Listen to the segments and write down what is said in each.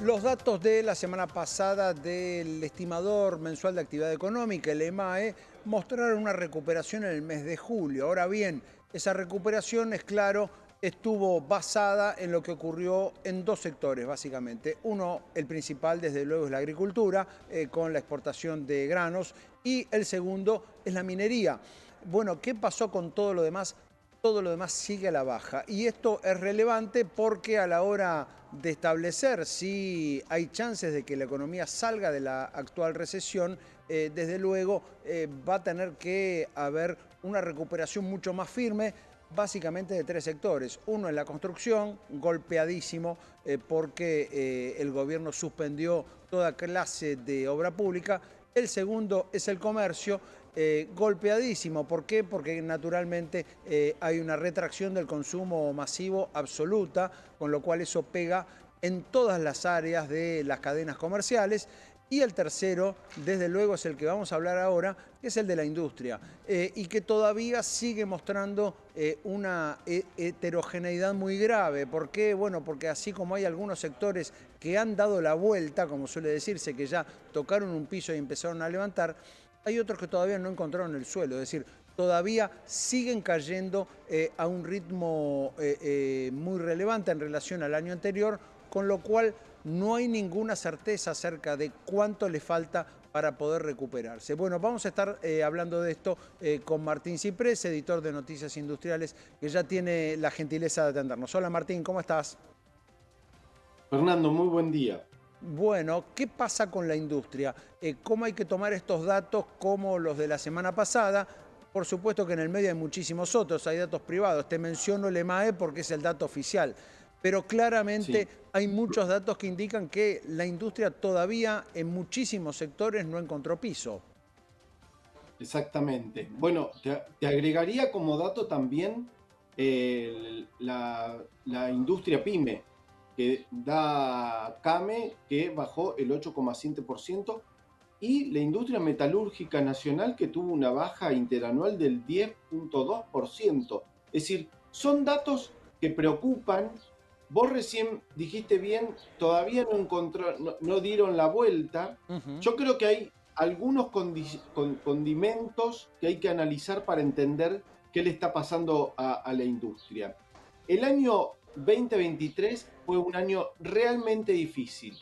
Los datos de la semana pasada del estimador mensual de actividad económica, el EMAE, mostraron una recuperación en el mes de julio. Ahora bien, esa recuperación, es claro, estuvo basada en lo que ocurrió en dos sectores, básicamente. Uno, el principal, desde luego, es la agricultura, con la exportación de granos, y el segundo es la minería. Bueno, ¿qué pasó con todo lo demás? Todo lo demás sigue a la baja. Y esto es relevante porque a la hora de establecer si hay chances de que la economía salga de la actual recesión, desde luego va a tener que haber una recuperación mucho más firme, básicamente de tres sectores. Uno es la construcción, golpeadísimo porque el gobierno suspendió toda clase de obra pública. El segundo es el comercio, golpeadísimo. ¿Por qué? Porque naturalmente hay una retracción del consumo masivo absoluta, con lo cual eso pega en todas las áreas de las cadenas comerciales. Y el tercero, desde luego, es el que vamos a hablar ahora, que es el de la industria, y que todavía sigue mostrando una heterogeneidad muy grave. ¿Por qué? Bueno, porque así como hay algunos sectores que han dado la vuelta, como suele decirse, que ya tocaron un piso y empezaron a levantar, hay otros que todavía no encontraron el suelo, es decir, todavía siguen cayendo a un ritmo muy relevante en relación al año anterior, con lo cual no hay ninguna certeza acerca de cuánto le falta para poder recuperarse. Bueno, vamos a estar hablando de esto con Martín Ciprés, editor de Noticias Industriales, que ya tiene la gentileza de atendernos. Hola Martín, ¿cómo estás? Fernando, muy buen día. Bueno, ¿qué pasa con la industria? ¿Cómo hay que tomar estos datos como los de la semana pasada? Por supuesto que en el medio hay muchísimos otros, hay datos privados. Te menciono el EMAE porque es el dato oficial. Pero claramente Sí, hay muchos datos que indican que la industria todavía en muchísimos sectores no encontró piso. exactamente. Bueno, te agregaría como dato también la industria pyme, que da CAME, que bajó el 8,7%, y la industria metalúrgica nacional, que tuvo una baja interanual del 10,2%. Es decir, son datos que preocupan. Vos recién dijiste bien, todavía no encontró, no dieron la vuelta. Ujú. Yo creo que hay algunos condimentos que hay que analizar para entender qué le está pasando a la industria. El año 2023 fue un año realmente difícil,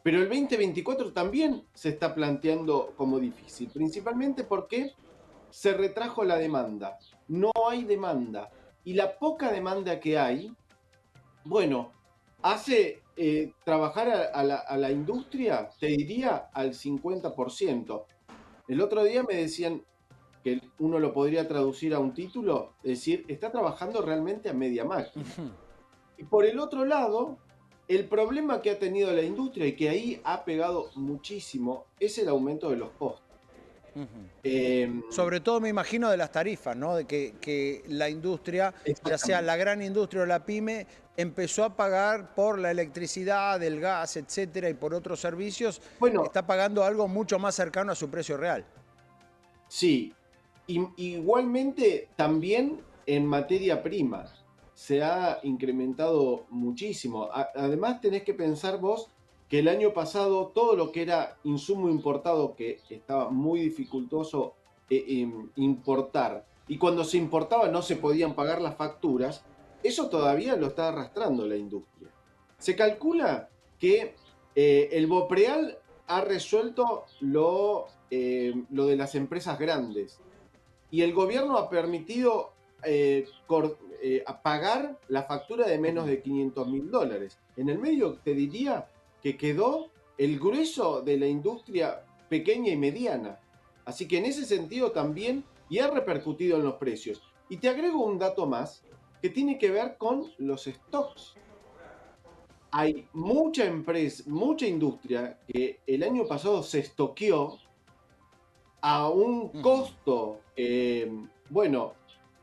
pero el 2024 también se está planteando como difícil, principalmente porque se retrajo la demanda. No hay demanda. Y la poca demanda que hay, bueno, hace trabajar a la industria, te diría, al 50%. El otro día me decían que uno lo podría traducir a un título, es decir, está trabajando realmente a media máquina. Ujú. Y por el otro lado, el problema que ha tenido la industria y que ahí ha pegado muchísimo es el aumento de los costos. Ujú. Eh, Sobre todo me imagino de las tarifas, ¿no? De que la industria, ya sea exactamente. la gran industria o la pyme, empezó a pagar por la electricidad, el gas, etcétera, y por otros servicios, Bueno, está pagando algo mucho más cercano a su precio real. sí, igualmente también en materia prima se ha incrementado muchísimo. Además tenés que pensar vos que el año pasado todo lo que era insumo importado, que estaba muy dificultoso importar, y cuando se importaba no se podían pagar las facturas, eso todavía lo está arrastrando la industria. Se calcula que el Bopreal ha resuelto lo de las empresas grandes, y el gobierno ha permitido pagar la factura de menos de $500.000. En el medio te diría que quedó el grueso de la industria pequeña y mediana. Así que en ese sentido también, y ha repercutido en los precios. Y te agrego un dato más que tiene que ver con los stocks. Hay mucha empresa, mucha industria que el año pasado se estoqueó a un Ujú. costo, bueno,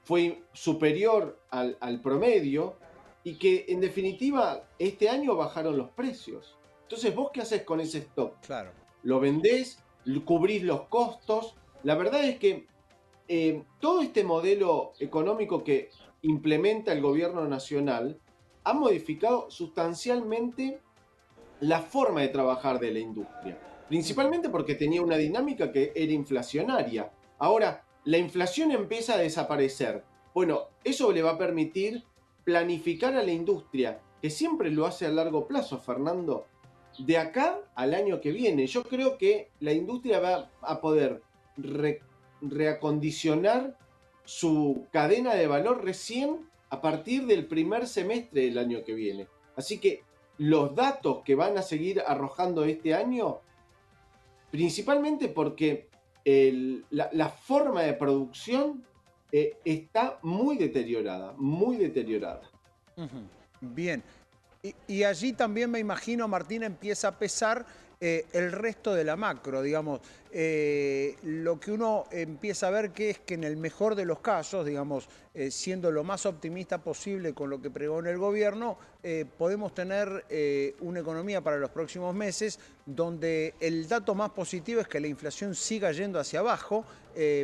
fue superior al promedio, y que en definitiva este año bajaron los precios. Entonces, ¿vos qué haces con ese stock? Claro. ¿Lo vendés? ¿Cubrís los costos? La verdad es que todo este modelo económico que implementa el gobierno nacional ha modificado sustancialmente la forma de trabajar de la industria, Ujú. principalmente porque tenía una dinámica que era inflacionaria. Ahora, la inflación empieza a desaparecer. Bueno, eso le va a permitir planificar a la industria, que siempre lo hace a largo plazo, Fernando, de acá al año que viene. Yo creo que la industria va a poder reacondicionar su cadena de valor recién a partir del primer semestre del año que viene. Así que los datos que van a seguir arrojando este año, principalmente porque la forma de producción está muy deteriorada, muy deteriorada. Ujú. Bien. Y allí también me imagino, Martín, empieza a pesar el resto de la macro, digamos. Lo que uno empieza a ver que es que en el mejor de los casos, digamos, siendo lo más optimista posible con lo que pregona el gobierno, podemos tener una economía para los próximos meses donde el dato más positivo es que la inflación siga yendo hacia abajo,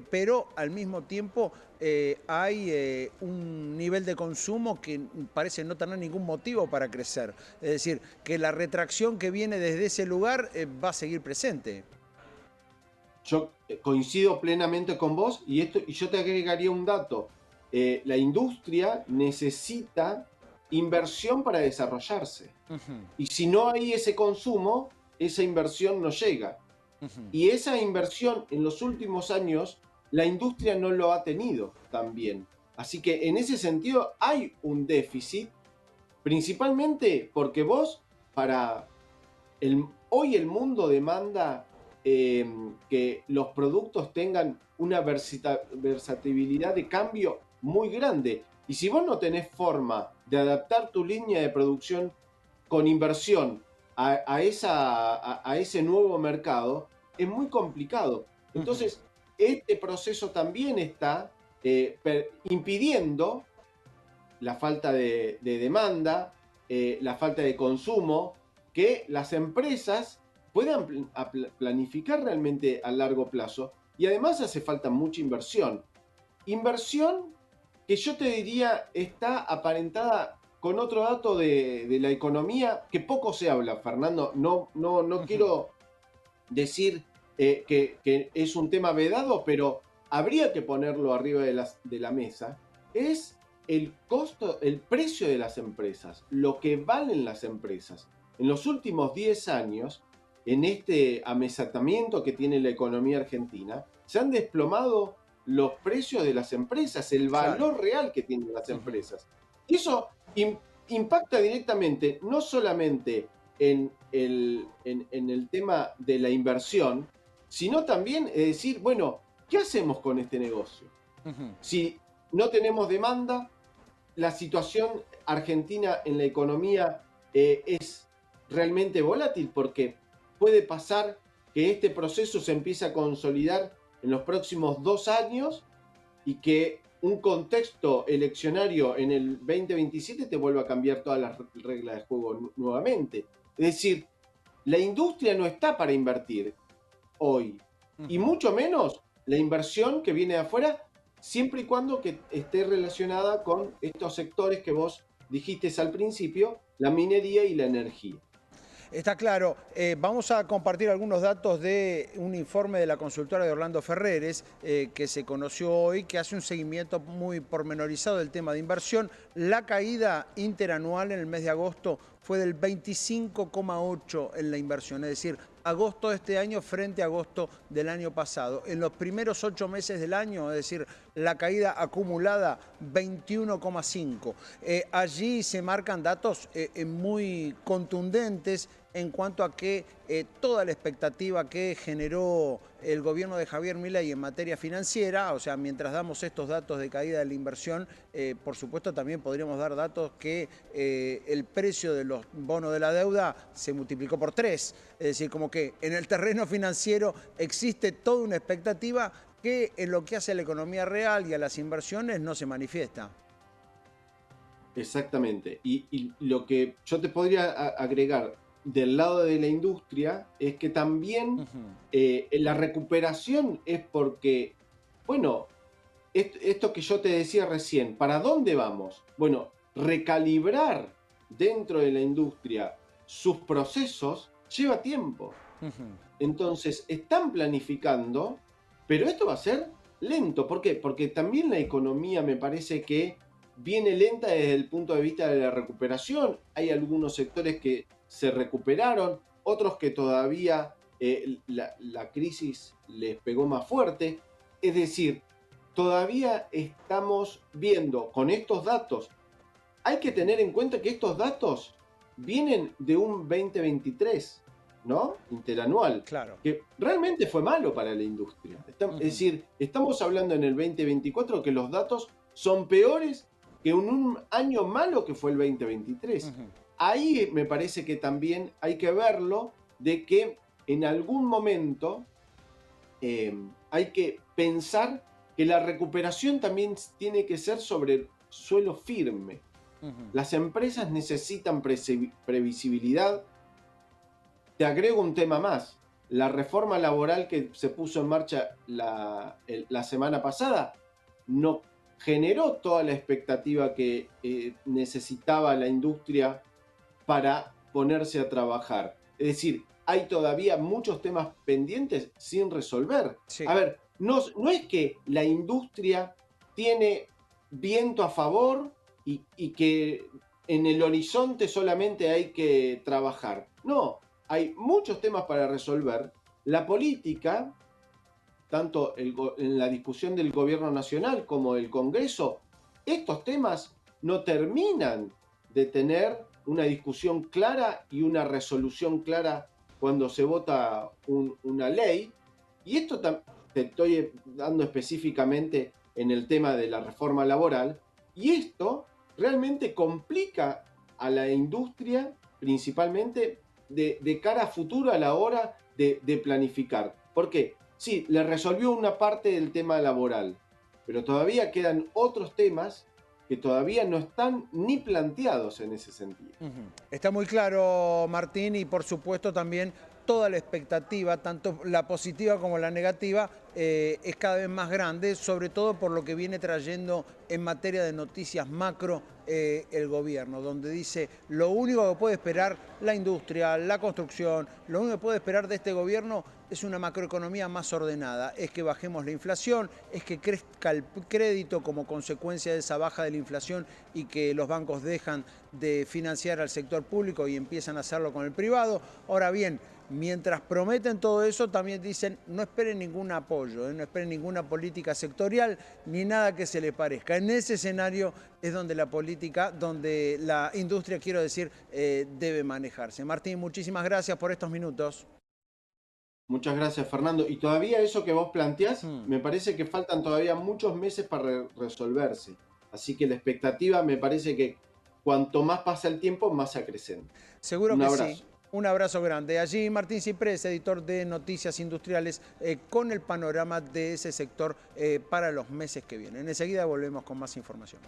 pero al mismo tiempo hay un nivel de consumo que parece no tener ningún motivo para crecer. Es decir, que la retracción que viene desde ese lugar va a seguir presente. Yo coincido plenamente con vos y yo te agregaría un dato. La industria necesita inversión para desarrollarse. Ujú, Y si no hay ese consumo, esa inversión no llega. ujú, Y esa inversión en los últimos años, la industria no lo ha tenido también. Así que en ese sentido hay un déficit, principalmente porque vos, para hoy el mundo demanda que los productos tengan una versatilidad de cambio muy grande. Y si vos no tenés forma de adaptar tu línea de producción con inversión a ese nuevo mercado, es muy complicado. ujú. Entonces, este proceso también está impidiendo la falta de demanda, la falta de consumo, que las empresas puedan planificar realmente a largo plazo. Y además hace falta mucha inversión. Inversión que yo te diría está aparentada con otro dato de la economía que poco se habla, Fernando. No Ujú. quiero decir que es un tema vedado, pero habría que ponerlo arriba de la mesa. Es el costo, el precio de las empresas, lo que valen las empresas. En los últimos 10 años, en este amesatamiento que tiene la economía argentina, se han desplomado los precios de las empresas, el Claro. valor real que tienen las Ujú, empresas. Y eso impacta directamente no solamente en el tema de la inversión, sino también es decir, bueno, ¿qué hacemos con este negocio? ujú. Si no tenemos demanda, la situación argentina en la economía es realmente volátil porque puede pasar que este proceso se empiece a consolidar en los próximos 2 años y que un contexto eleccionario en el 2027 te vuelva a cambiar todas las reglas de juego nuevamente. Es decir, la industria no está para invertir hoy, y Ujú. mucho menos la inversión que viene de afuera, siempre y cuando que esté relacionada con estos sectores que vos dijiste al principio, la minería y la energía. Está claro. Vamos a compartir algunos datos de un informe de la consultora de Orlando Ferreres que se conoció hoy, que hace un seguimiento muy pormenorizado del tema de inversión. La caída interanual en el mes de agosto fue del 25,8 en la inversión, es decir, agosto de este año frente a agosto del año pasado. En los primeros 8 meses del año, es decir, la caída acumulada 21,5. Allí se marcan datos muy contundentes en cuanto a que toda la expectativa que generó el gobierno de Javier Milei en materia financiera, o sea, mientras damos estos datos de caída de la inversión, por supuesto también podríamos dar datos que el precio de los bonos de la deuda se multiplicó por 3. Es decir, como que en el terreno financiero existe toda una expectativa que en lo que hace a la economía real y a las inversiones no se manifiesta. Exactamente. Y lo que yo te podría agregar del lado de la industria es que también Ujú, la recuperación es porque, bueno, esto que yo te decía recién, ¿para dónde vamos? Bueno, recalibrar dentro de la industria sus procesos lleva tiempo. Entonces, están planificando, pero esto va a ser lento. ¿Por qué? Porque también la economía me parece que viene lenta desde el punto de vista de la recuperación. Hay algunos sectores que se recuperaron, otros que todavía la crisis les pegó más fuerte. Es decir, todavía estamos viendo con estos datos. Hay que tener en cuenta que estos datos vienen de un 2023, ¿no? Interanual, Claro. que realmente fue malo para la industria. Es decir, estamos hablando en el 2024 que los datos son peores que un año malo que fue el 2023. Ahí me parece que también hay que verlo de que en algún momento hay que pensar que la recuperación también tiene que ser sobre suelo firme. Las empresas necesitan previsibilidad. Te agrego un tema más. La reforma laboral que se puso en marcha la semana pasada no generó toda la expectativa que necesitaba la industria para ponerse a trabajar. Es decir, hay todavía muchos temas pendientes sin resolver. Sí. A ver, no es que la industria tiene viento a favor y que en el horizonte solamente hay que trabajar. No, hay muchos temas para resolver. La política, tanto en la discusión del gobierno nacional como del Congreso, estos temas no terminan de tener una discusión clara y una resolución clara cuando se vota una ley. Y esto te estoy dando específicamente en el tema de la reforma laboral. Y esto realmente complica a la industria, principalmente de cara a futuro a la hora de planificar. ¿Por qué? Sí, le resolvió una parte del tema laboral, pero todavía quedan otros temas que todavía no están ni planteados en ese sentido. Está muy claro, Martín, y por supuesto también toda la expectativa, tanto la positiva como la negativa, es cada vez más grande, sobre todo por lo que viene trayendo en materia de noticias macro el gobierno, donde dice lo único que puede esperar la industria, la construcción, lo único que puede esperar de este gobierno es una macroeconomía más ordenada, es que bajemos la inflación, es que crezca el crédito como consecuencia de esa baja de la inflación y que los bancos dejan de financiar al sector público y empiezan a hacerlo con el privado. Ahora bien, mientras prometen todo eso, también dicen no esperen ningún apoyo, no esperen ninguna política sectorial ni nada que se le parezca. En ese escenario es donde la política, donde la industria, quiero decir, debe manejarse. Martín, muchísimas gracias por estos minutos. Muchas gracias, Fernando. Y todavía eso que vos planteás, me parece que faltan todavía muchos meses para resolverse. Así que la expectativa me parece que cuanto más pasa el tiempo, más se acrecenta. Seguro Un que abrazo. sí. Un abrazo grande. Allí Martín Ciprés, editor de Noticias Industriales, con el panorama de ese sector para los meses que vienen. Enseguida volvemos con más información.